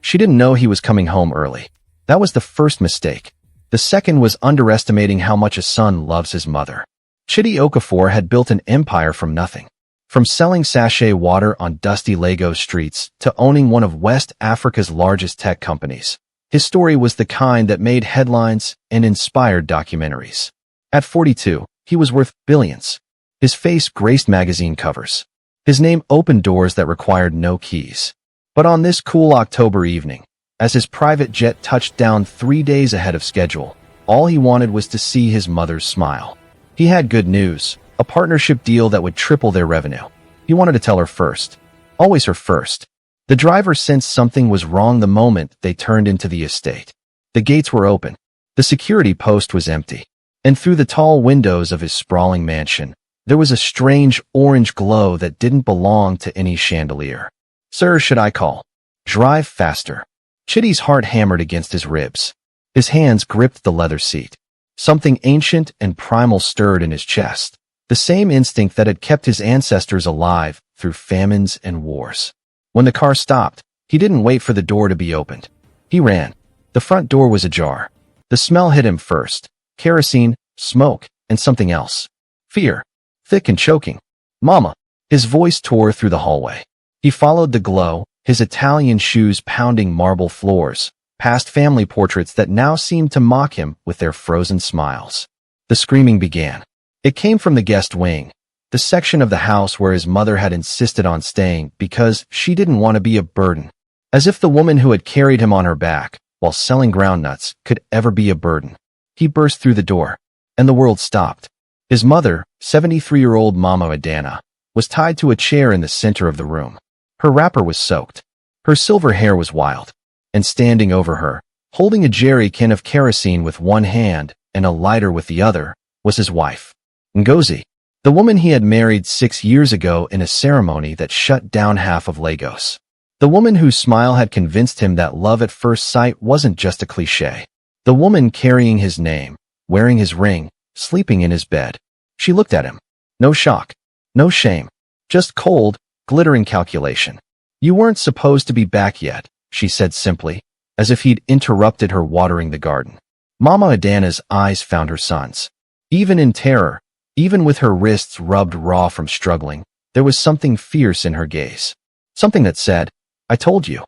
She didn't know he was coming home early. That was the first mistake. The second was underestimating how much a son loves his mother. Chidi Okafor had built an empire from nothing. From selling sachet water on dusty Lagos streets to owning one of West Africa's largest tech companies. His story was the kind that made headlines and inspired documentaries. At 42, he was worth billions. His face graced magazine covers. His name opened doors that required no keys. But on this cool October evening, as his private jet touched down 3 days ahead of schedule, all he wanted was to see his mother's smile. He had good news, a partnership deal that would triple their revenue. He wanted to tell her first. Always her first. The driver sensed something was wrong the moment they turned into the estate. The gates were open. The security post was empty. And through the tall windows of his sprawling mansion, there was a strange orange glow that didn't belong to any chandelier. Sir, should I call? Drive faster. Chidi's heart hammered against his ribs. His hands gripped the leather seat. Something ancient and primal stirred in his chest. The same instinct that had kept his ancestors alive through famines and wars. When the car stopped, he didn't wait for the door to be opened. He ran. The front door was ajar. The smell hit him first. Kerosene, smoke, and something else. Fear. Thick and choking. Mama. His voice tore through the hallway. He followed the glow, his Italian shoes pounding marble floors, past family portraits that now seemed to mock him with their frozen smiles. The screaming began. It came from the guest wing, the section of the house where his mother had insisted on staying because she didn't want to be a burden. As if the woman who had carried him on her back while selling groundnuts could ever be a burden. He burst through the door, and the world stopped. His mother, 73-year-old Mama Adana, was tied to a chair in the center of the room. Her wrapper was soaked. Her silver hair was wild. And standing over her, holding a jerry can of kerosene with one hand and a lighter with the other, was his wife, Ngozi, the woman he had married 6 years ago in a ceremony that shut down half of Lagos. The woman whose smile had convinced him that love at first sight wasn't just a cliché. The woman carrying his name, wearing his ring, sleeping in his bed. She looked at him. No shock. No shame. Just cold, glittering calculation. You weren't supposed to be back yet, she said simply, as if he'd interrupted her watering the garden. Mama Adana's eyes found her son's. Even in terror, even with her wrists rubbed raw from struggling, there was something fierce in her gaze. Something that said, I told you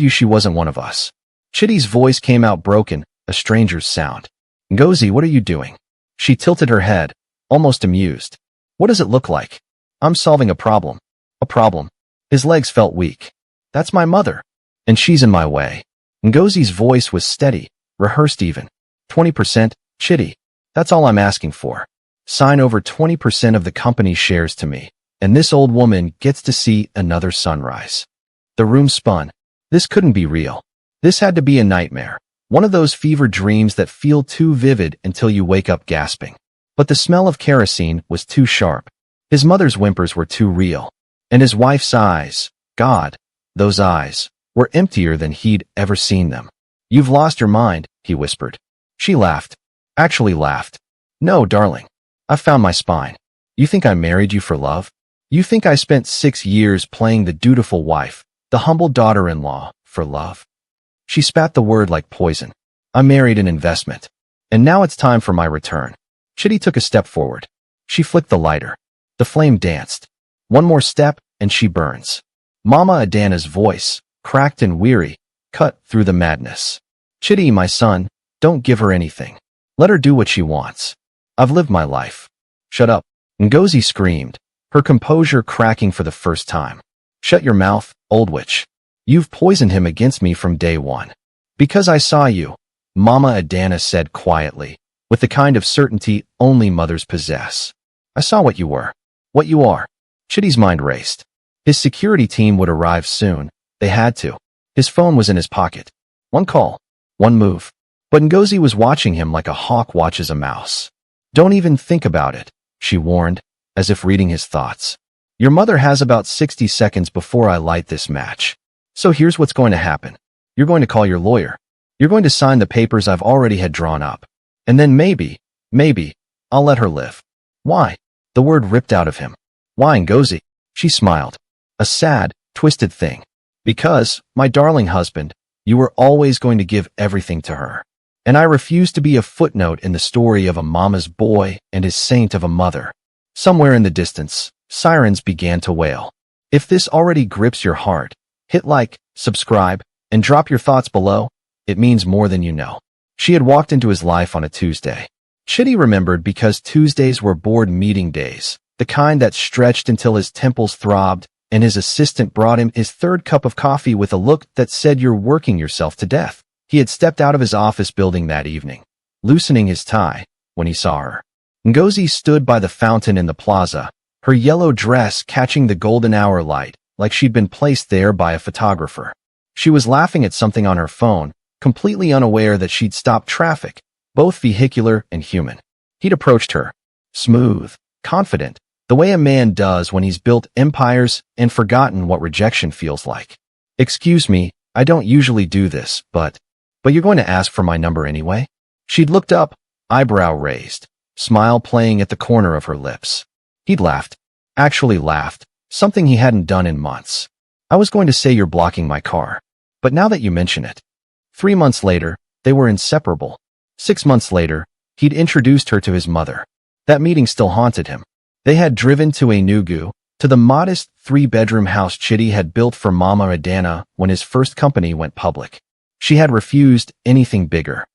she wasn't one of us. Chidi's voice came out broken, a stranger's sound. Ngozi, what are you doing? She tilted her head, almost amused. What does it look like? I'm solving a problem. A problem. His legs felt weak. That's my mother. And she's in my way. Ngozi's voice was steady, rehearsed even. 20%, Chidi. That's all I'm asking for. Sign over 20% of the company's shares to me, and this old woman gets to see another sunrise. The room spun. This couldn't be real. This had to be a nightmare. One of those fever dreams that feel too vivid until you wake up gasping. But the smell of kerosene was too sharp. His mother's whimpers were too real. And his wife's eyes, God, those eyes, were emptier than he'd ever seen them. You've lost your mind, he whispered. She laughed. Actually laughed. No, darling. I found my spine. You think I married you for love? You think I spent 6 years playing the dutiful wife, the humble daughter-in-law, for love? She spat the word like poison. I married an investment. And now it's time for my return. Chidi took a step forward. She flicked the lighter. The flame danced. One more step, and she burns. Mama Adana's voice, cracked and weary, cut through the madness. Chidi, my son, don't give her anything. Let her do what she wants. I've lived my life. Shut up. Ngozi screamed, her composure cracking for the first time. Shut your mouth, old witch. You've poisoned him against me from day one. Because I saw you, Mama Adana said quietly, with the kind of certainty only mothers possess. I saw what you were. What you are. Chidi's mind raced. His security team would arrive soon. They had to. His phone was in his pocket. One call. One move. But Ngozi was watching him like a hawk watches a mouse. Don't even think about it, she warned, as if reading his thoughts. Your mother has about 60 seconds before I light this match. So here's what's going to happen. You're going to call your lawyer. You're going to sign the papers I've already had drawn up. And then maybe, I'll let her live. Why? The word ripped out of him. Why, Ngozi? She smiled. A sad, twisted thing. Because, my darling husband, You were always going to give everything to her. And I refuse to be a footnote in the story of a mama's boy and his saint of a mother. Somewhere in the distance, sirens began to wail. If this already grips your heart, hit like, subscribe, and drop your thoughts below. It means more than you know. She had walked into his life on a Tuesday. Chitty remembered because Tuesdays were board meeting days, the kind that stretched until his temples throbbed, and his assistant brought him his third cup of coffee with a look that said, "You're working yourself to death." He had stepped out of his office building that evening, loosening his tie, when he saw her. Ngozi stood by the fountain in the plaza, her yellow dress catching the golden hour light, like she'd been placed there by a photographer. She was laughing at something on her phone, completely unaware that she'd stopped traffic, both vehicular and human. He'd approached her, smooth, confident, the way a man does when he's built empires and forgotten what rejection feels like. "Excuse me, I don't usually do this, but you're going to ask for my number anyway?" She'd looked up, eyebrow raised, smile playing at the corner of her lips. He'd laughed, actually laughed, something he hadn't done in months. "I was going to say you're blocking my car, but now that you mention it." 3 months later, they were inseparable. 6 months later, he'd introduced her to his mother. That meeting still haunted him. They had driven to Enugu, to the modest 3-bedroom house Chitty had built for Mama Adana when his first company went public. She had refused anything bigger.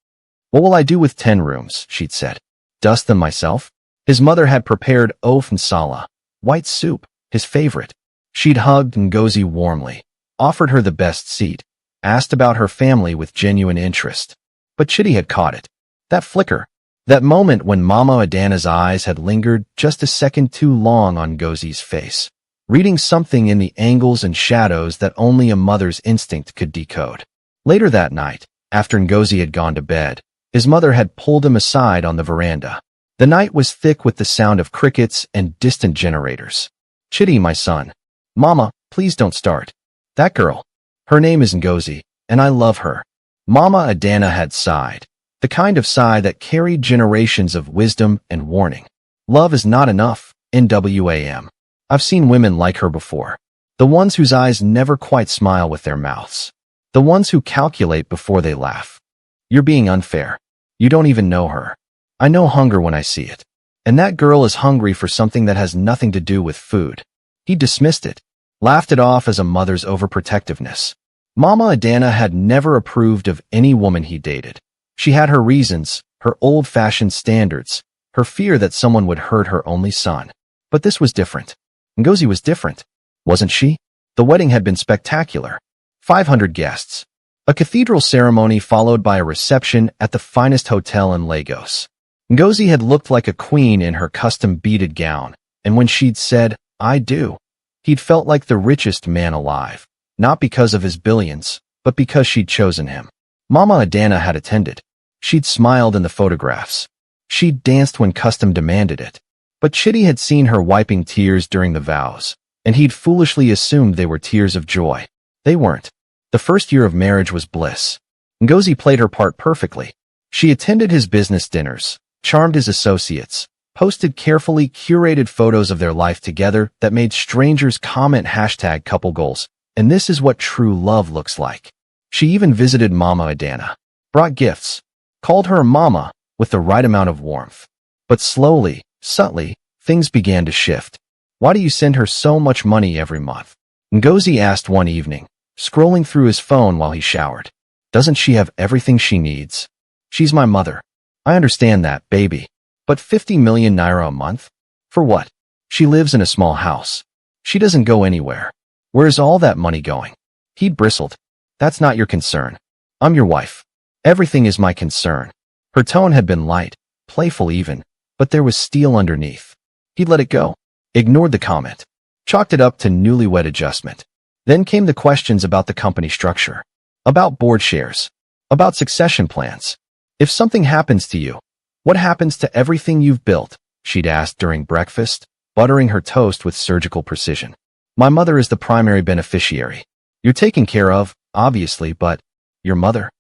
"What will I do with 10 rooms?" she'd said. "Dust them myself?" His mother had prepared oaf nsala, white soup, his favorite. She'd hugged Ngozi warmly, offered her the best seat, asked about her family with genuine interest. But Chitty had caught it. That flicker. That moment when Mama Adana's eyes had lingered just a second too long on Ngozi's face, reading something in the angles and shadows that only a mother's instinct could decode. Later that night, after Ngozi had gone to bed, his mother had pulled him aside on the veranda. The night was thick with the sound of crickets and distant generators. "Chitty, my son." "Mama, please don't start. That girl. Her name is Ngozi, and I love her." Mama Adana had sighed, the kind of sigh that carried generations of wisdom and warning. "Love is not enough, NWAM. I've seen women like her before. The ones whose eyes never quite smile with their mouths. The ones who calculate before they laugh. You're being unfair. You don't even know her. I know hunger when I see it. And that girl is hungry for something that has nothing to do with food." He dismissed it, laughed it off as a mother's overprotectiveness. Mama Adana had never approved of any woman he dated. She had her reasons, her old-fashioned standards, her fear that someone would hurt her only son. But this was different. Ngozi was different, wasn't she? The wedding had been spectacular. 500 guests. A cathedral ceremony followed by a reception at the finest hotel in Lagos. Ngozi had looked like a queen in her custom beaded gown, and when she'd said, "I do," he'd felt like the richest man alive, not because of his billions, but because she'd chosen him. Mama Adana had attended. She'd smiled in the photographs. She'd danced when custom demanded it. But Chitty had seen her wiping tears during the vows, and he'd foolishly assumed they were tears of joy. They weren't. The first year of marriage was bliss. Ngozi played her part perfectly. She attended his business dinners, charmed his associates, posted carefully curated photos of their life together that made strangers comment #couple goals, and this is what true love looks like. She even visited Mama Adana, brought gifts, called her Mama with the right amount of warmth. But slowly, subtly, things began to shift. "Why do you send her so much money every month?" Ngozi asked one evening, scrolling through his phone while he showered. "Doesn't she have everything she needs?" "She's my mother. I understand that, baby. But 50 million naira a month? For what? She lives in a small house. She doesn't go anywhere. Where's all that money going?" He'd bristled. "That's not your concern. I'm your wife. Everything is my concern." Her tone had been light, playful even, but there was steel underneath. He'd let it go, ignored the comment, chalked it up to newlywed adjustment. Then came the questions about the company structure, about board shares, about succession plans. "If something happens to you, what happens to everything you've built?" she'd asked during breakfast, buttering her toast with surgical precision. "My mother is the primary beneficiary. You're taken care of, obviously, but your mother?"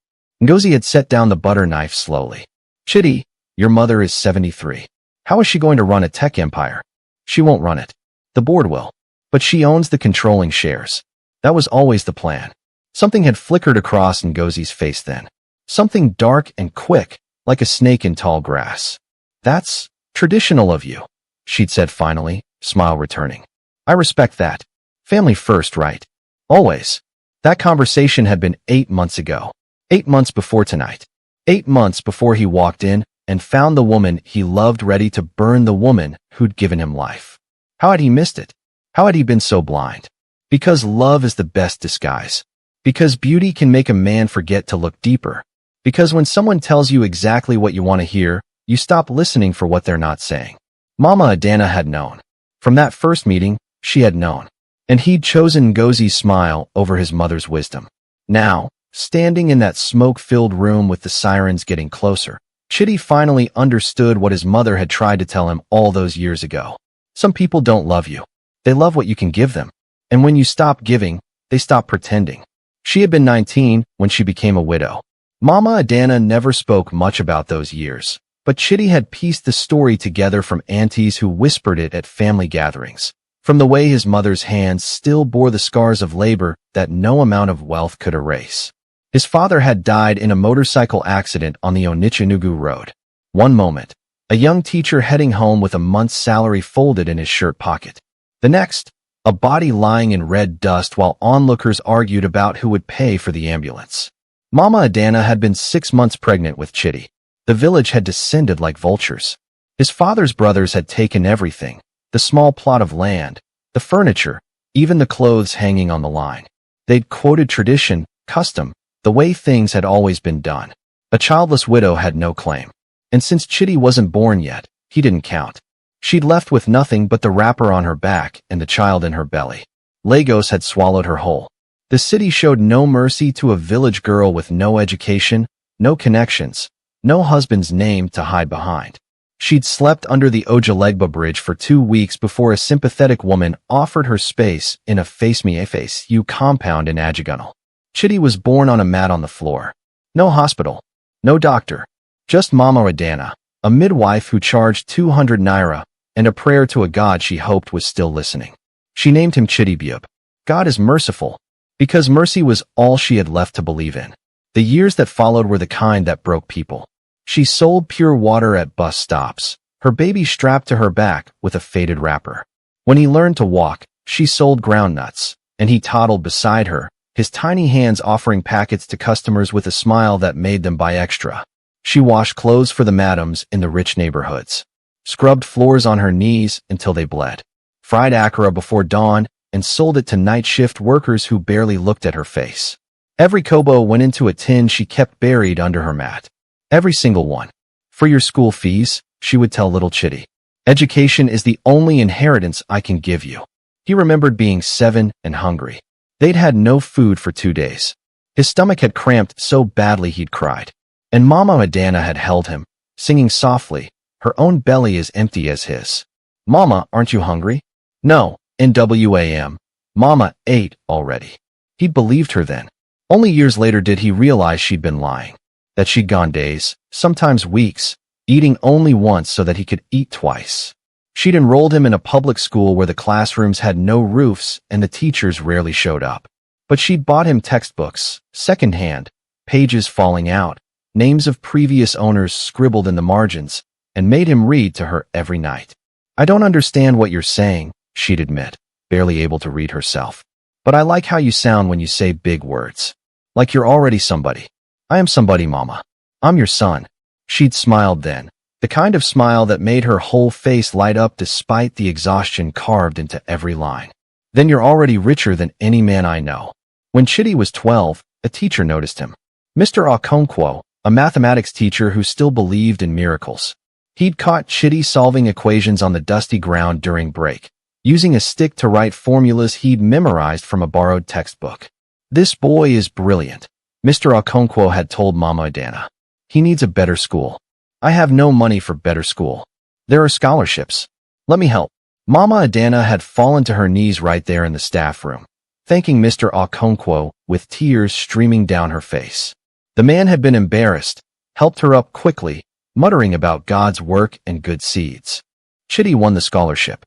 Ngozi had set down the butter knife slowly. "Chitty, your mother is 73. How is she going to run a tech empire? She won't run it. The board will. But she owns the controlling shares. That was always the plan. Something had flickered across Ngozi's face then. Something dark and quick, like a snake in tall grass. "That's traditional of you," she'd said finally, smile returning. "I respect that. Family first, right? Always." That conversation had been 8 months ago. 8 months before tonight. 8 months before he walked in and found the woman he loved ready to burn the woman who'd given him life. How had he missed it? How had he been so blind? Because love is the best disguise. Because beauty can make a man forget to look deeper. Because when someone tells you exactly what you want to hear, you stop listening for what they're not saying. Mama Adana had known. From that first meeting, she had known. And he'd chosen Ngozi's smile over his mother's wisdom. Now, standing in that smoke-filled room with the sirens getting closer, Chitty finally understood what his mother had tried to tell him all those years ago. Some people don't love you. They love what you can give them. And when you stop giving, they stop pretending. She had been 19 when she became a widow. Mama Adana never spoke much about those years, but Chitty had pieced the story together from aunties who whispered it at family gatherings, from the way his mother's hands still bore the scars of labor that no amount of wealth could erase. His father had died in a motorcycle accident on the Onitshanugu Road. One moment, a young teacher heading home with a month's salary folded in his shirt pocket. The next, a body lying in red dust while onlookers argued about who would pay for the ambulance. Mama Adana had been 6 months pregnant with Chitty. The village had descended like vultures. His father's brothers had taken everything, the small plot of land, the furniture, even the clothes hanging on the line. They'd quoted tradition, custom, the way things had always been done. A childless widow had no claim. And since Chitty wasn't born yet, he didn't count. She'd left with nothing but the wrapper on her back and the child in her belly. Lagos had swallowed her whole. The city showed no mercy to a village girl with no education, no connections, no husband's name to hide behind. She'd slept under the Ojalegba Bridge for 2 weeks before a sympathetic woman offered her space in a face-me-a-face-you compound in Ajigunal. Chitty was born on a mat on the floor. No hospital. No doctor. Just Mama Adana, a midwife who charged 200 naira, and a prayer to a god she hoped was still listening. She named him Chitty Bub. God is merciful. Because mercy was all she had left to believe in. The years that followed were the kind that broke people. She sold pure water at bus stops, her baby strapped to her back with a faded wrapper. When he learned to walk, she sold groundnuts, and he toddled beside her, his tiny hands offering packets to customers with a smile that made them buy extra. She washed clothes for the madams in the rich neighborhoods, scrubbed floors on her knees until they bled, fried akara before dawn, and sold it to night shift workers who barely looked at her face. Every kobo went into a tin she kept buried under her mat. Every single one. For your school fees, she would tell little Chitty. Education is the only inheritance I can give you. He remembered being 7 and hungry. They'd had no food for 2 days. His stomach had cramped so badly he'd cried. And Mama Adana had held him, singing softly, her own belly as empty as his. "Mama, aren't you hungry?" "No, NWAM. Mama ate already." He'd believed her then. Only years later did he realize she'd been lying. That she'd gone days, sometimes weeks, eating only once so that he could eat twice. She'd enrolled him in a public school where the classrooms had no roofs and the teachers rarely showed up. But she'd bought him textbooks, secondhand, pages falling out, names of previous owners scribbled in the margins, and made him read to her every night. "I don't understand what you're saying," she'd admit, barely able to read herself. "But I like how you sound when you say big words. Like you're already somebody." "I am somebody, Mama. I'm your son." She'd smiled then, the kind of smile that made her whole face light up despite the exhaustion carved into every line. "Then you're already richer than any man I know." When Chitty was 12, a teacher noticed him. Mr. Okonkwo, a mathematics teacher who still believed in miracles. He'd caught Chitty solving equations on the dusty ground during break, using a stick to write formulas he'd memorized from a borrowed textbook. "This boy is brilliant," Mr. Okonkwo had told Mama Adana. "He needs a better school." "I have no money for better school. There are scholarships. Let me help." Mama Adana had fallen to her knees right there in the staff room, thanking Mr. Okonkwo with tears streaming down her face. The man had been embarrassed, helped her up quickly, muttering about God's work and good seeds. Chitty won the scholarship.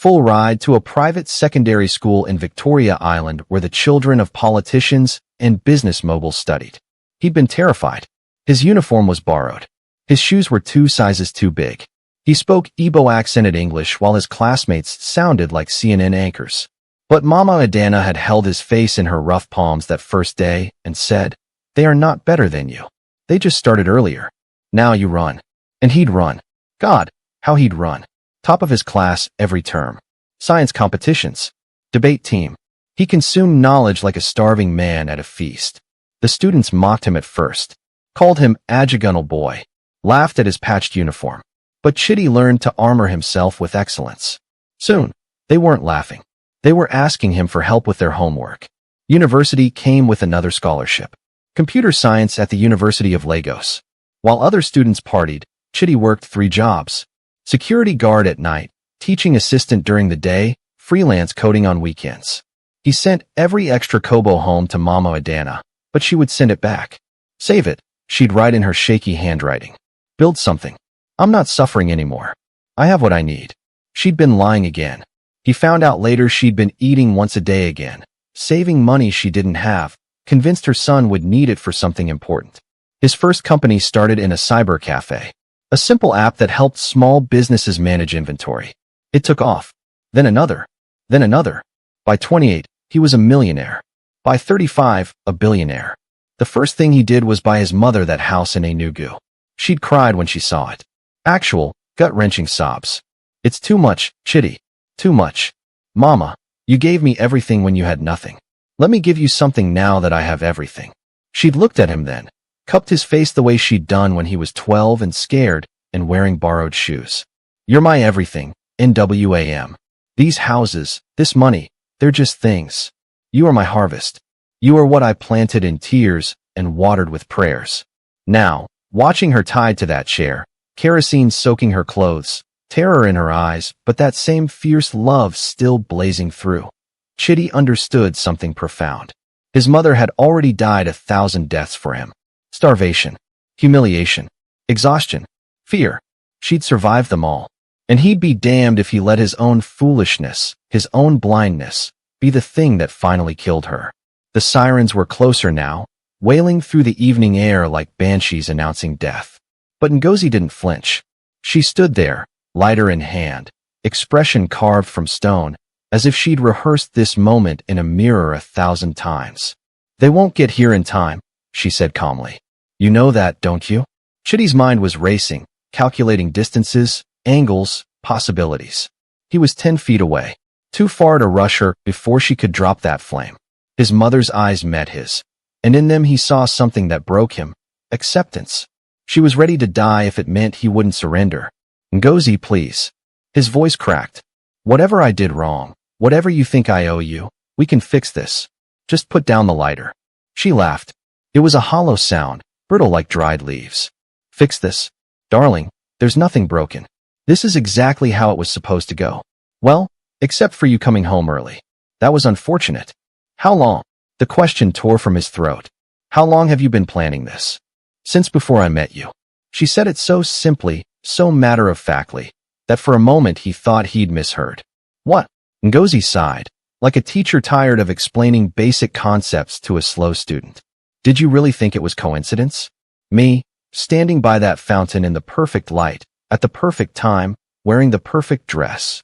full ride to a private secondary school in Victoria Island where the children of politicians and business moguls studied. He'd been terrified. His uniform was borrowed. His shoes were 2 sizes too big. He spoke Igbo-accented English while his classmates sounded like CNN anchors. But Mama Adana had held his face in her rough palms that first day and said, "They are not better than you. They just started earlier. Now you run." And he'd run. God, how he'd run. Top of his class every term. Science competitions. Debate team. He consumed knowledge like a starving man at a feast. The students mocked him at first, called him Ajagunal boy, laughed at his patched uniform. But Chitty learned to armor himself with excellence. Soon, they weren't laughing. They were asking him for help with their homework. University came with another scholarship. Computer science at the University of Lagos. While other students partied, Chitty worked 3 jobs. Security guard at night, teaching assistant during the day, freelance coding on weekends. He sent every extra kobo home to Mama Adana, but she would send it back. Save it, she'd write in her shaky handwriting. Build something. I'm not suffering anymore. I have what I need. She'd been lying again. He found out later she'd been eating once a day again, saving money she didn't have, convinced her son would need it for something important. His first company started in a cyber cafe, a simple app that helped small businesses manage inventory. It took off. Then another. Then another. By 28, he was a millionaire. By 35, a billionaire. The first thing he did was buy his mother that house in Enugu. She'd cried when she saw it. Actual, gut-wrenching sobs. "It's too much, Chitty. Too much. Mama, you gave me everything when you had nothing. Let me give you something now that I have everything." She'd looked at him then, cupped his face the way she'd done when he was 12 and scared and wearing borrowed shoes. "You're my everything, NWAM. These houses, this money, they're just things. You are my harvest. You are what I planted in tears and watered with prayers." Now, watching her tied to that chair, kerosene soaking her clothes, terror in her eyes, but that same fierce love still blazing through, Chitty understood something profound. His mother had already died 1,000 deaths for him. Starvation, humiliation, exhaustion, fear. She'd survived them all. And he'd be damned if he let his own foolishness, his own blindness, be the thing that finally killed her. The sirens were closer now, wailing through the evening air like banshees announcing death. But Ngozi didn't flinch. She stood there, lighter in hand, expression carved from stone, as if she'd rehearsed this moment in a mirror 1,000 times. "They won't get here in time," she said calmly. "You know that, don't you?" Chitty's mind was racing, calculating distances, angles, possibilities. He was 10 feet away, too far to rush her before she could drop that flame. His mother's eyes met his, and in them he saw something that broke him: acceptance. She was ready to die if it meant he wouldn't surrender. "Ngozi, please." His voice cracked. "Whatever I did wrong, whatever you think I owe you, we can fix this. Just put down the lighter." She laughed. It was a hollow sound, brittle like dried leaves. "Fix this? Darling, there's nothing broken. This is exactly how it was supposed to go. Well, except for you coming home early. That was unfortunate." "How long?" The question tore from his throat. "How long have you been planning this?" "Since before I met you." She said it so simply, so matter-of-factly, that for a moment he thought he'd misheard. "What?" Ngozi sighed, like a teacher tired of explaining basic concepts to a slow student. "Did you really think it was coincidence? Me, standing by that fountain in the perfect light, at the perfect time, wearing the perfect dress."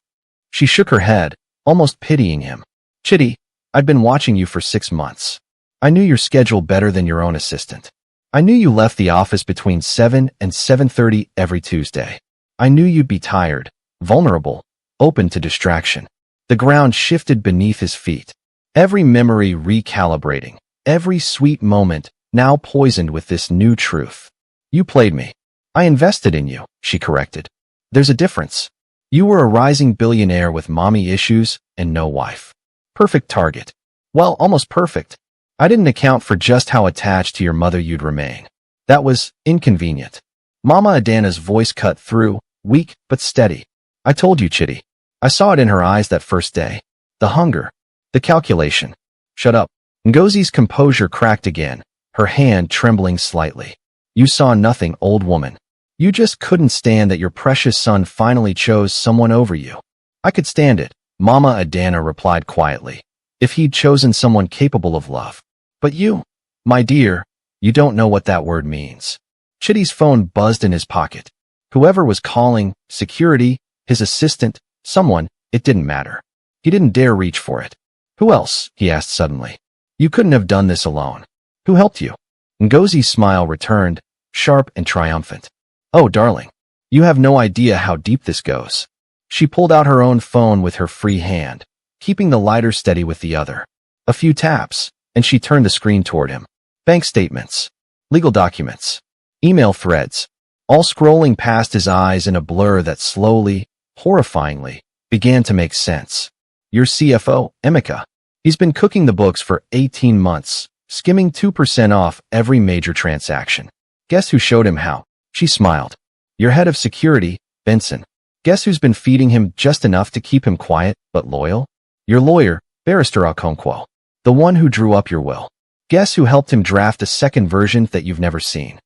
She shook her head, almost pitying him. "Chitty, I'd been watching you for 6 months. I knew your schedule better than your own assistant. I knew you left the office between 7 and 7:30 every Tuesday. I knew you'd be tired, vulnerable, open to distraction." The ground shifted beneath his feet. Every memory recalibrating, every sweet moment now poisoned with this new truth. "You played me. I invested in you," she corrected. "There's a difference. You were a rising billionaire with mommy issues and no wife. Perfect target. Well, almost perfect. I didn't account for just how attached to your mother you'd remain. That was inconvenient." Mama Adana's voice cut through, weak but steady. "I told you, Chitty. I saw it in her eyes that first day. The hunger. The calculation." "Shut up." Ngozi's composure cracked again, her hand trembling slightly. "You saw nothing, old woman. You just couldn't stand that your precious son finally chose someone over you. I could stand it, Mama Adana replied quietly, if he'd chosen someone capable of love. But you, my dear, you don't know what that word means. Chitty's phone buzzed in his pocket. Whoever was calling, security, his assistant, someone, it didn't matter. He didn't dare reach for it. Who else? He asked suddenly. You couldn't have done this alone. Who helped you? Ngozi's smile returned, sharp and triumphant. Oh, darling. You have no idea how deep this goes. She pulled out her own phone with her free hand, keeping the lighter steady with the other. A few taps, and she turned the screen toward him. Bank statements, legal documents, email threads, all scrolling past his eyes in a blur that slowly, horrifyingly, began to make sense. Your CFO, Emeka. He's been cooking the books for 18 months, skimming 2% off every major transaction. Guess who showed him how? She smiled. Your head of security, Benson. Guess who's been feeding him just enough to keep him quiet, but loyal? Your lawyer, Barrister Okonkwo. The one who drew up your will. Guess who helped him draft a second version that you've never seen?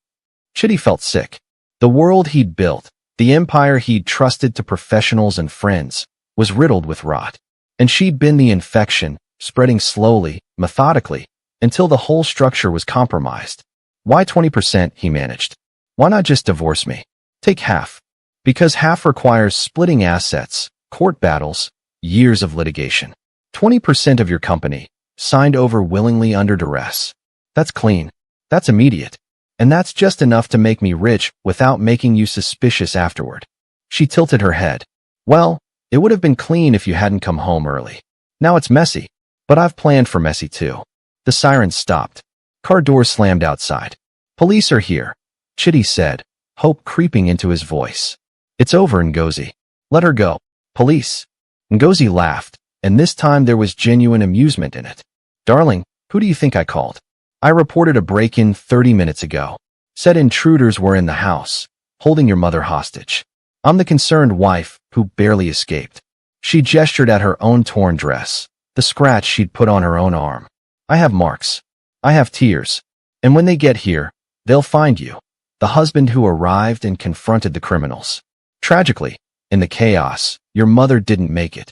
Chitty felt sick. The world he'd built, the empire he'd trusted to professionals and friends, was riddled with rot. And she'd been the infection, spreading slowly, methodically, until the whole structure was compromised. Why 20%, he managed. Why not just divorce me? Take half. Because half requires splitting assets, court battles, years of litigation. 20% of your company, signed over willingly under duress. That's clean. That's immediate. And that's just enough to make me rich without making you suspicious afterward. She tilted her head. Well, it would have been clean if you hadn't come home early. Now it's messy. But I've planned for messy too. The sirens stopped. Car doors slammed outside. Police are here, Chitty said, hope creeping into his voice. It's over, Ngozi. Let her go. Police. Ngozi laughed, and this time there was genuine amusement in it. Darling, who do you think I called? I reported a break-in 30 minutes ago. Said intruders were in the house, holding your mother hostage. I'm the concerned wife who barely escaped. She gestured at her own torn dress, the scratch she'd put on her own arm. I have marks. I have tears. And when they get here, they'll find you, the husband who arrived and confronted the criminals. Tragically, in the chaos, your mother didn't make it.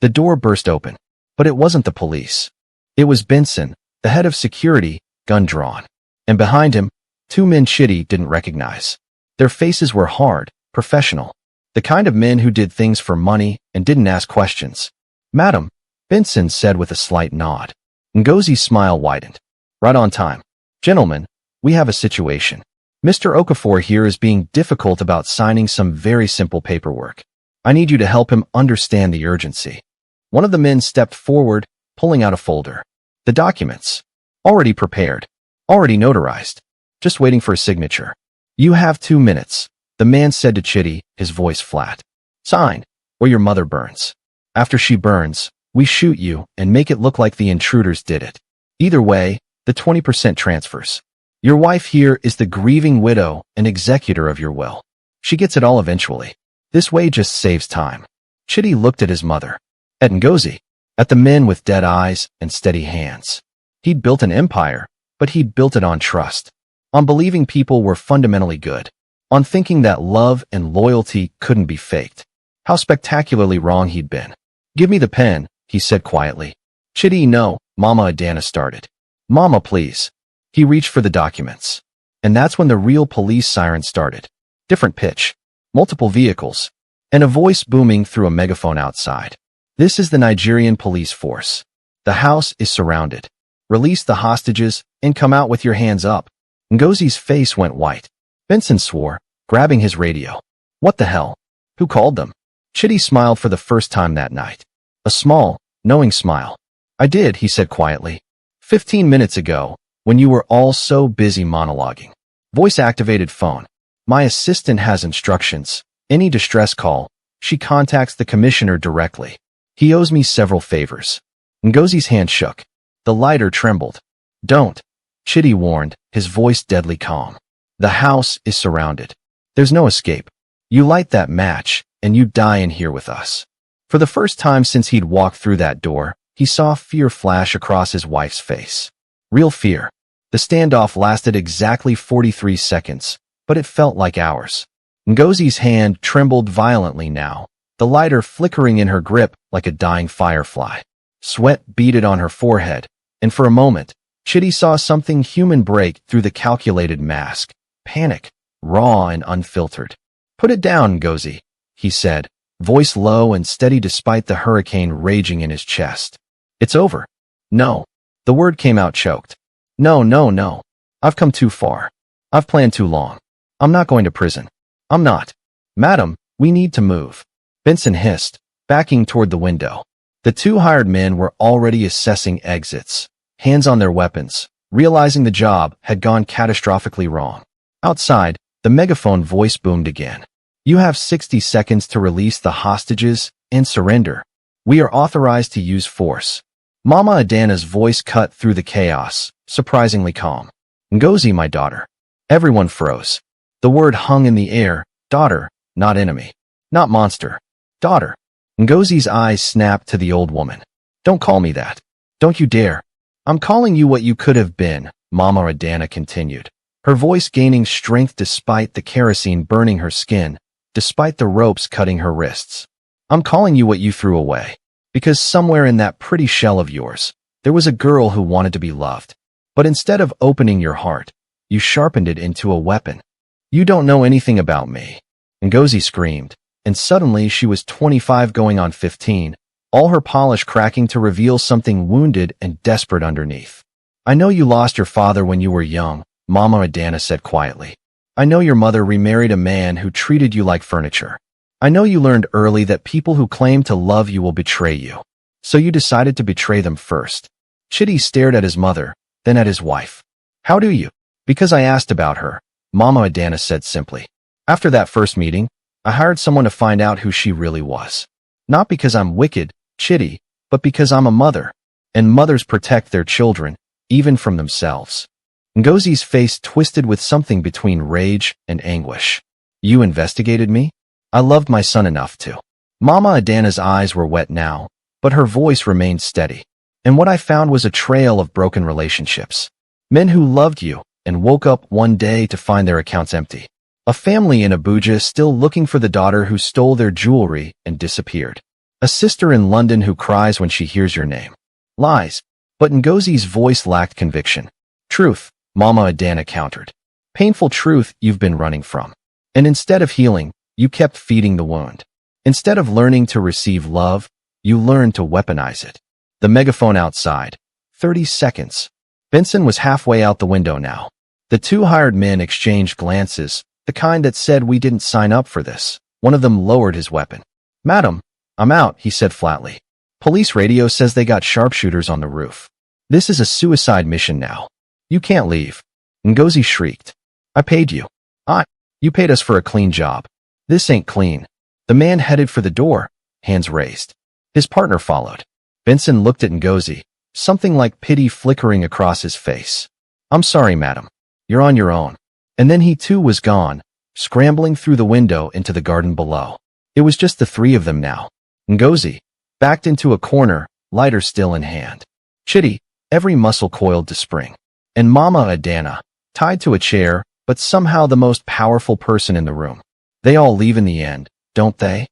The door burst open, but it wasn't the police. It was Benson, the head of security, gun drawn. And behind him, two men Chitty didn't recognize. Their faces were hard, professional. The kind of men who did things for money and didn't ask questions. Madam, Benson said with a slight nod. Ngozi's smile widened. Right on time. Gentlemen, we have a situation. Mr. Okafor here is being difficult about signing some very simple paperwork. I need you to help him understand the urgency. One of the men stepped forward, pulling out a folder. The documents. Already prepared. Already notarized. Just waiting for a signature. You have 2 minutes, the man said to Chitty, his voice flat. Sign, or your mother burns. After she burns, we shoot you and make it look like the intruders did it. Either way, the 20% transfers. Your wife here is the grieving widow and executor of your will. She gets it all eventually. This way just saves time. Chitty looked at his mother. At Ngozi. At the men with dead eyes and steady hands. He'd built an empire, but he'd built it on trust. On believing people were fundamentally good. On thinking that love and loyalty couldn't be faked. How spectacularly wrong he'd been. Give me the pen, he said quietly. Chitty, no, Mama Adana started. Mama, please. He reached for the documents. And that's when the real police siren started. Different pitch. Multiple vehicles. And a voice booming through a megaphone outside. This is the Nigerian police force. The house is surrounded. Release the hostages and come out with your hands up. Ngozi's face went white. Benson swore, grabbing his radio. What the hell? Who called them? Chitty smiled for the first time that night. A small, knowing smile. I did, he said quietly. 15 minutes ago, when you were all so busy monologuing. Voice-activated phone. My assistant has instructions. Any distress call, she contacts the commissioner directly. He owes me several favors. Ngozi's hand shook. The lighter trembled. Don't. Chitty warned, his voice deadly calm. The house is surrounded. There's no escape. You light that match, and you die in here with us. For the first time since he'd walked through that door, he saw fear flash across his wife's face. Real fear. The standoff lasted exactly 43 seconds, but it felt like hours. Ngozi's hand trembled violently now, the lighter flickering in her grip like a dying firefly. Sweat beaded on her forehead, and for a moment, Chitty saw something human break through the calculated mask. Panic, raw and unfiltered. "Put it down, Ngozi," he said, voice low and steady despite the hurricane raging in his chest. "It's over." "No." The word came out choked. "No, no, no. I've come too far. I've planned too long. I'm not going to prison. I'm not." "Madam, we need to move," Benson hissed, backing toward the window. The two hired men were already assessing exits, hands on their weapons, realizing the job had gone catastrophically wrong. Outside, the megaphone voice boomed again. "You have 60 seconds to release the hostages and surrender. We are authorized to use force." Mama Adana's voice cut through the chaos, surprisingly calm. "Ngozi, my daughter." Everyone froze. The word hung in the air. Daughter, not enemy. Not monster. Daughter. Ngozi's eyes snapped to the old woman. "Don't call me that. Don't you dare. I'm calling you what you could have been," Mama Adana continued, her voice gaining strength despite the kerosene burning her skin, despite the ropes cutting her wrists. "I'm calling you what you threw away. Because somewhere in that pretty shell of yours, there was a girl who wanted to be loved. But instead of opening your heart, you sharpened it into a weapon. You don't know anything about me." Ngozi screamed, and suddenly she was 25 going on 15, all her polish cracking to reveal something wounded and desperate underneath. "I know you lost your father when you were young," Mama Adana said quietly. "I know your mother remarried a man who treated you like furniture. I know you learned early that people who claim to love you will betray you. So you decided to betray them first." Chitty stared at his mother, then at his wife. "How do you?" "Because I asked about her," Mama Adana said simply. "After that first meeting, I hired someone to find out who she really was. Not because I'm wicked, Chitty, but because I'm a mother. And mothers protect their children, even from themselves." Ngozi's face twisted with something between rage and anguish. "You investigated me? I loved my son enough to." Mama Adana's eyes were wet now, but her voice remained steady. "And what I found was a trail of broken relationships. Men who loved you and woke up one day to find their accounts empty. A family in Abuja still looking for the daughter who stole their jewelry and disappeared. A sister in London who cries when she hears your name. Lies." But Ngozi's voice lacked conviction. "Truth," Mama Adana countered. "Painful truth you've been running from. And instead of healing, you kept feeding the wound. Instead of learning to receive love, you learned to weaponize it." The megaphone outside. 30 seconds. Benson was halfway out the window now. The two hired men exchanged glances, the kind that said, "We didn't sign up for this." One of them lowered his weapon. "Madam, I'm out," he said flatly. "Police radio says they got sharpshooters on the roof. This is a suicide mission now. You can't leave." Ngozi shrieked. "I paid you. You paid us for a clean job. This ain't clean." The man headed for the door, hands raised. His partner followed. Benson looked at Ngozi, something like pity flickering across his face. "I'm sorry, madam. You're on your own." And then he too was gone, scrambling through the window into the garden below. It was just the three of them now. Ngozi, backed into a corner, lighter still in hand. Chitty, every muscle coiled to spring. And Mama Adana, tied to a chair, but somehow the most powerful person in the room. "They all leave in the end, don't they?"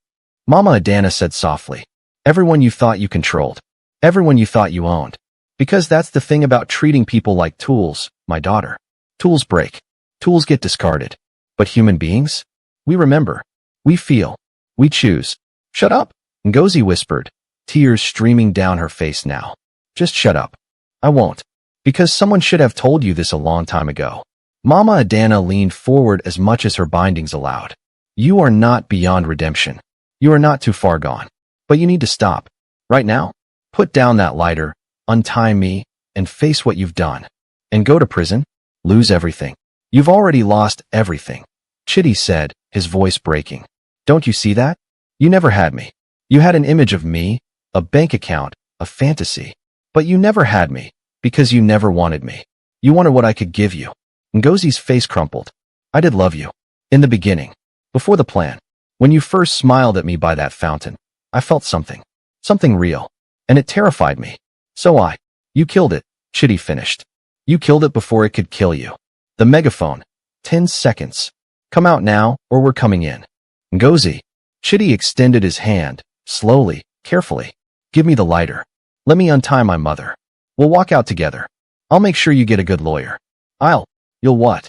Mama Adana said softly. "Everyone you thought you controlled. Everyone you thought you owned. Because that's the thing about treating people like tools, my daughter. Tools break. Tools get discarded. But human beings? We remember. We feel. We choose." "Shut up," Ngozi whispered, tears streaming down her face now. "Just shut up." "I won't. Because someone should have told you this a long time ago." Mama Adana leaned forward as much as her bindings allowed. "You are not beyond redemption. You are not too far gone. But you need to stop. Right now. Put down that lighter, untie me, and face what you've done. And go to prison? Lose everything. You've already lost everything," Chitty said, his voice breaking. "Don't you see that? You never had me. You had an image of me, a bank account, a fantasy. But you never had me, because you never wanted me. You wanted what I could give you." Ngozi's face crumpled. "I did love you. In the beginning. Before the plan. When you first smiled at me by that fountain, I felt something. Something real. And it terrified me. So you killed it," Chitty finished. "You killed it before it could kill you." The megaphone. 10 seconds. "Come out now, or we're coming in." "Ngozi." Chitty extended his hand, slowly, carefully. Give me the lighter. Let me untie my mother. We'll walk out together. I'll make sure you get a good lawyer. You'll what?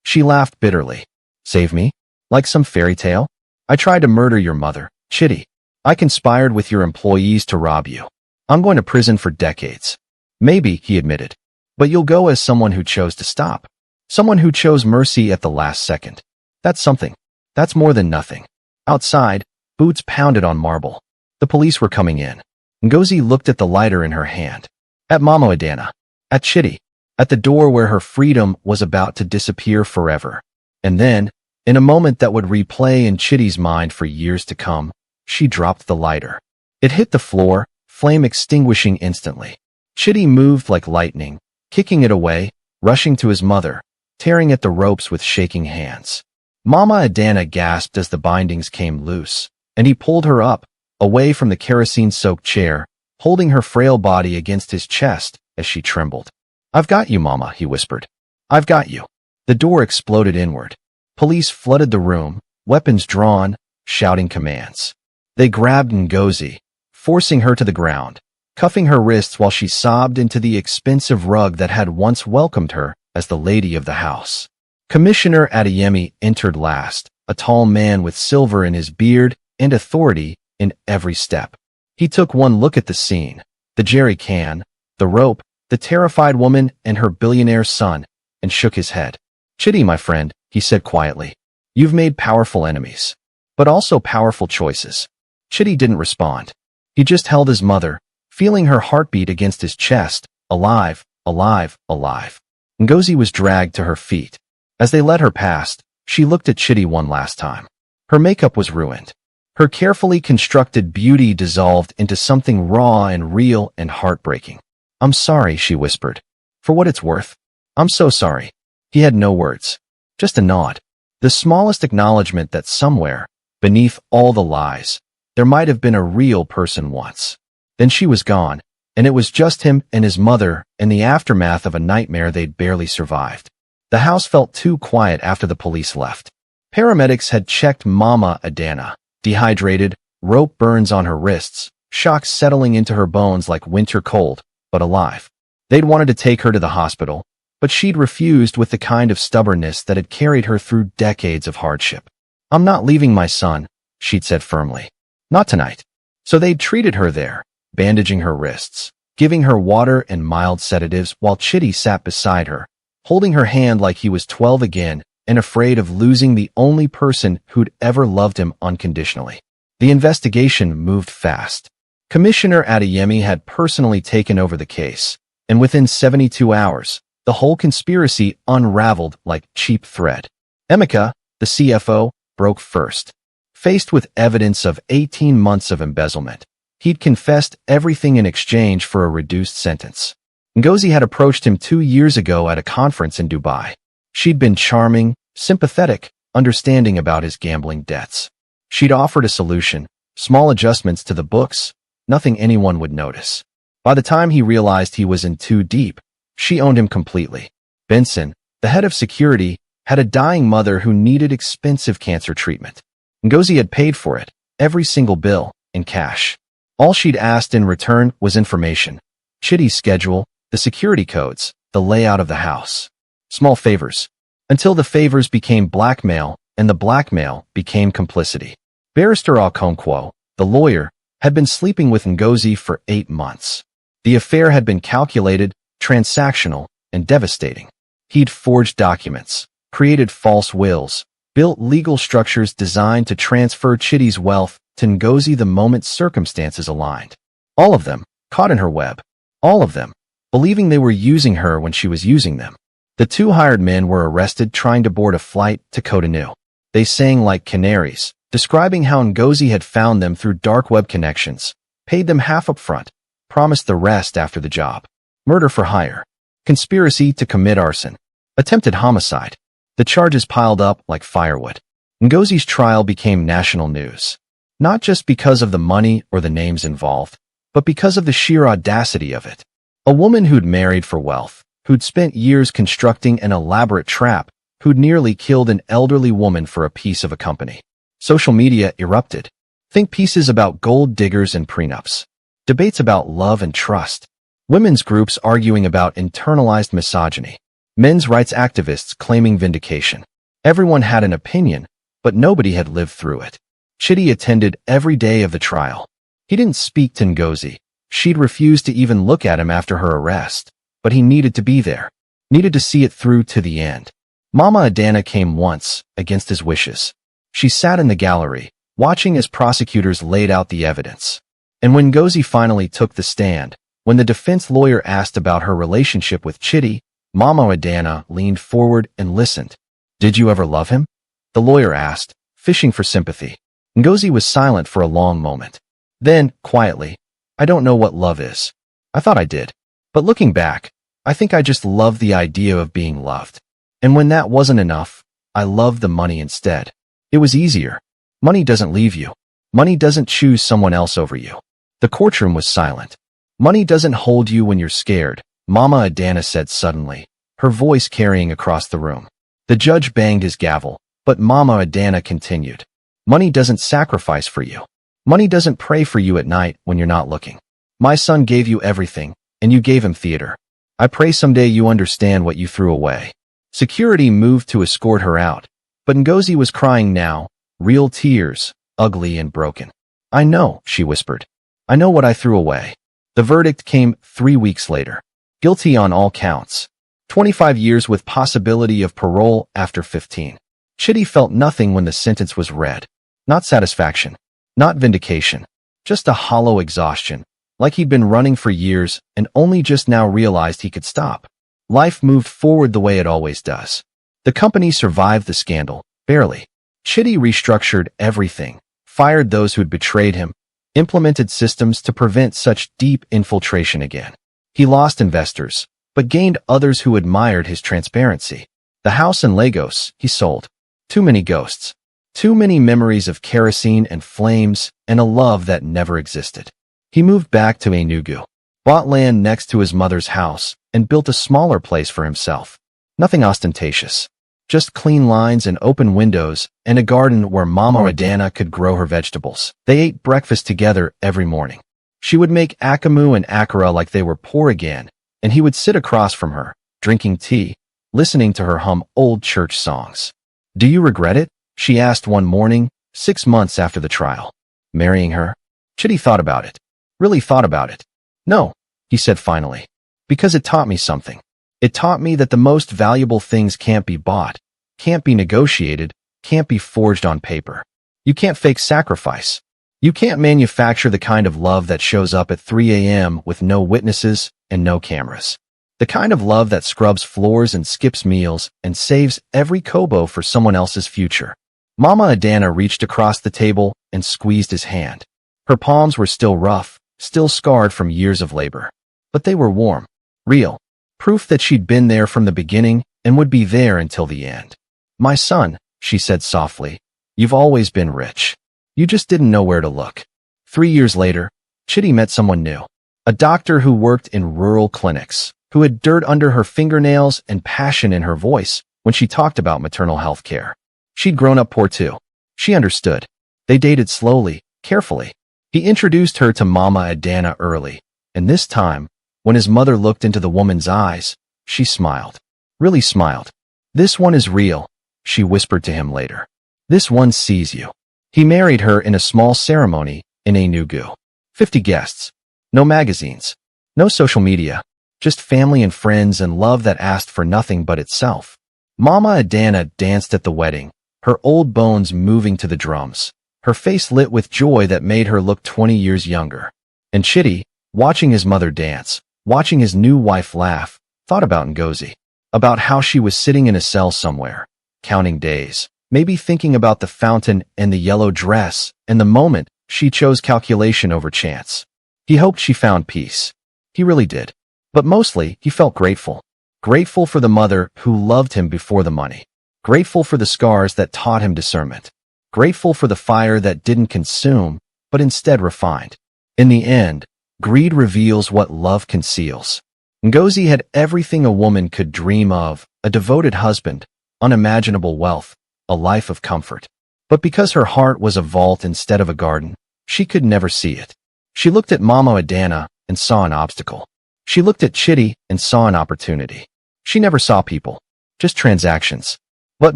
She laughed bitterly. Save me? Like some fairy tale? I tried to murder your mother, Chitty. I conspired with your employees to rob you. I'm going to prison for decades. Maybe, he admitted. But you'll go as someone who chose to stop. Someone who chose mercy at the last second. That's something. That's more than nothing. Outside, boots pounded on marble. The police were coming in. Ngozi looked at the lighter in her hand. At Mama Adana. At Chitty. At the door where her freedom was about to disappear forever. And then, in a moment that would replay in Chitty's mind for years to come, she dropped the lighter. It hit the floor, flame extinguishing instantly. Chitty moved like lightning, kicking it away, rushing to his mother, tearing at the ropes with shaking hands. Mama Adana gasped as the bindings came loose, and he pulled her up, away from the kerosene-soaked chair, holding her frail body against his chest as she trembled. I've got you, Mama, he whispered. I've got you. The door exploded inward. Police flooded the room, weapons drawn, shouting commands. They grabbed Ngozi, forcing her to the ground, cuffing her wrists while she sobbed into the expensive rug that had once welcomed her as the lady of the house. Commissioner Adeyemi entered last, a tall man with silver in his beard and authority in every step. He took one look at the scene, the jerry can, the rope, the terrified woman and her billionaire son, and shook his head. Chitty, my friend, he said quietly. You've made powerful enemies, but also powerful choices. Chitty didn't respond. He just held his mother, feeling her heartbeat against his chest, alive, alive, alive. Ngozi was dragged to her feet. As they led her past, she looked at Chitty one last time. Her makeup was ruined. Her carefully constructed beauty dissolved into something raw and real and heartbreaking. I'm sorry, she whispered. For what it's worth. I'm so sorry. He had no words. Just a nod. The smallest acknowledgement that somewhere, beneath all the lies, there might have been a real person once. Then she was gone, and it was just him and his mother in the aftermath of a nightmare they'd barely survived. The house felt too quiet after the police left. Paramedics had checked Mama Adana, dehydrated, rope burns on her wrists, shocks settling into her bones like winter cold, but alive. They'd wanted to take her to the hospital, but she'd refused with the kind of stubbornness that had carried her through decades of hardship. I'm not leaving my son, she'd said firmly. Not tonight. So they'd treated her there, bandaging her wrists, giving her water and mild sedatives while Chitty sat beside her, holding her hand like he was 12 again and afraid of losing the only person who'd ever loved him unconditionally. The investigation moved fast. Commissioner Adeyemi had personally taken over the case, and within 72 hours, the whole conspiracy unraveled like cheap thread. Emeka, the CFO, broke first. Faced with evidence of 18 months of embezzlement, he'd confessed everything in exchange for a reduced sentence. Ngozi had approached him 2 years ago at a conference in Dubai. She'd been charming, sympathetic, understanding about his gambling debts. She'd offered a solution, small adjustments to the books, nothing anyone would notice. By the time he realized he was in too deep, she owned him completely. Benson, the head of security, had a dying mother who needed expensive cancer treatment. Ngozi had paid for it, every single bill, in cash. All she'd asked in return was information. Chitty's schedule, the security codes, the layout of the house. Small favors. Until the favors became blackmail, and the blackmail became complicity. Barrister Okonkwo, the lawyer, had been sleeping with Ngozi for 8 months. The affair had been calculated, transactional, and devastating. He'd forged documents, created false wills, built legal structures designed to transfer Chitty's wealth to Ngozi the moment circumstances aligned. All of them, caught in her web. All of them, believing they were using her when she was using them. The 2 hired men were arrested trying to board a flight to Cotonou. They sang like canaries, describing how Ngozi had found them through dark web connections, paid them half up front, promised the rest after the job. Murder for hire. Conspiracy to commit arson. Attempted homicide. The charges piled up like firewood. Ngozi's trial became national news. Not just because of the money or the names involved, but because of the sheer audacity of it. A woman who'd married for wealth, who'd spent years constructing an elaborate trap, who'd nearly killed an elderly woman for a piece of a company. Social media erupted. Think pieces about gold diggers and prenups. Debates about love and trust. Women's groups arguing about internalized misogyny. Men's rights activists claiming vindication. Everyone had an opinion, but nobody had lived through it. Chidi attended every day of the trial. He didn't speak to Ngozi. She'd refused to even look at him after her arrest, but he needed to be there, needed to see it through to the end. Mama Adana came once, against his wishes. She sat in the gallery, watching as prosecutors laid out the evidence. And when Ngozi finally took the stand, when the defense lawyer asked about her relationship with Chidi, Mama Adana leaned forward and listened. "Did you ever love him?" the lawyer asked, fishing for sympathy. Ngozi was silent for a long moment. Then, quietly, "I don't know what love is. I thought I did. But looking back, I think I just loved the idea of being loved. And when that wasn't enough, I loved the money instead. It was easier. Money doesn't leave you. Money doesn't choose someone else over you." The courtroom was silent. "Money doesn't hold you when you're scared," Mama Adana said suddenly, her voice carrying across the room. The judge banged his gavel, but Mama Adana continued. "Money doesn't sacrifice for you. Money doesn't pray for you at night when you're not looking. My son gave you everything, and you gave him theater. I pray someday you understand what you threw away." Security moved to escort her out, but Ngozi was crying now, real tears, ugly and broken. "I know," she whispered. "I know what I threw away." The verdict came 3 weeks later. Guilty on all counts. 25 years with possibility of parole after 15. Chidi felt nothing when the sentence was read. Not satisfaction. Not vindication. Just a hollow exhaustion, like he'd been running for years and only just now realized he could stop. Life moved forward the way it always does. The company survived the scandal, barely. Chidi restructured everything, fired those who'd betrayed him, implemented systems to prevent such deep infiltration again. He lost investors, but gained others who admired his transparency. The house in Lagos, he sold. Too many ghosts. Too many memories of kerosene and flames and a love that never existed. He moved back to Enugu, bought land next to his mother's house, and built a smaller place for himself. Nothing ostentatious. Just clean lines and open windows and a garden where Mama Adana could grow her vegetables. They ate breakfast together every morning. She would make akamu and akara like they were poor again, and he would sit across from her, drinking tea, listening to her hum old church songs. "Do you regret it?" she asked one morning, 6 months after the trial. "Marrying her?" Chidi thought about it. Really thought about it. "No," he said finally. "Because it taught me something. It taught me that the most valuable things can't be bought, can't be negotiated, can't be forged on paper. You can't fake sacrifice. You can't manufacture the kind of love that shows up at 3 a.m. with no witnesses and no cameras. The kind of love that scrubs floors and skips meals and saves every kobo for someone else's future." Mama Adana reached across the table and squeezed his hand. Her palms were still rough, still scarred from years of labor. But they were warm, real, proof that she'd been there from the beginning and would be there until the end. "My son," she said softly, "you've always been rich. You just didn't know where to look." 3 years later, Chidi met someone new. A doctor who worked in rural clinics, who had dirt under her fingernails and passion in her voice when she talked about maternal health care. She'd grown up poor too. She understood. They dated slowly, carefully. He introduced her to Mama Adana early, and this time, when his mother looked into the woman's eyes, she smiled. Really smiled. "This one is real," she whispered to him later. "This one sees you." He married her in a small ceremony in Enugu. 50 guests. No magazines. No social media. Just family and friends and love that asked for nothing but itself. Mama Adana danced at the wedding, her old bones moving to the drums, her face lit with joy that made her look 20 years younger. And Chidi, watching his mother dance, watching his new wife laugh, thought about Ngozi, about how she was sitting in a cell somewhere, counting days, maybe thinking about the fountain and the yellow dress, and the moment she chose calculation over chance. He hoped she found peace. He really did. But mostly, he felt grateful. Grateful for the mother who loved him before the money. Grateful for the scars that taught him discernment. Grateful for the fire that didn't consume, but instead refined. In the end, greed reveals what love conceals. Ngozi had everything a woman could dream of: a devoted husband, unimaginable wealth, a life of comfort. But because her heart was a vault instead of a garden, she could never see it. She looked at Mama Adana and saw an obstacle. She looked at Chitty and saw an opportunity. She never saw people, just transactions. But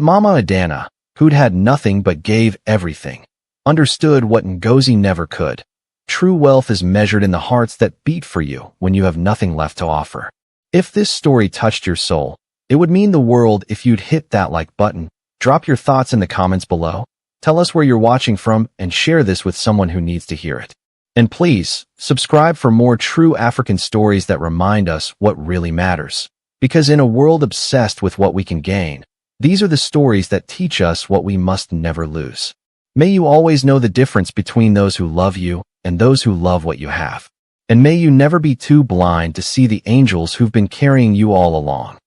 Mama Adana, who'd had nothing but gave everything, understood what Ngozi never could. True wealth is measured in the hearts that beat for you when you have nothing left to offer. If this story touched your soul, it would mean the world if you'd hit that like button. Drop your thoughts in the comments below. Tell us where you're watching from and share this with someone who needs to hear it. And please, subscribe for more true African stories that remind us what really matters. Because in a world obsessed with what we can gain, these are the stories that teach us what we must never lose. May you always know the difference between those who love you and those who love what you have. And may you never be too blind to see the angels who've been carrying you all along.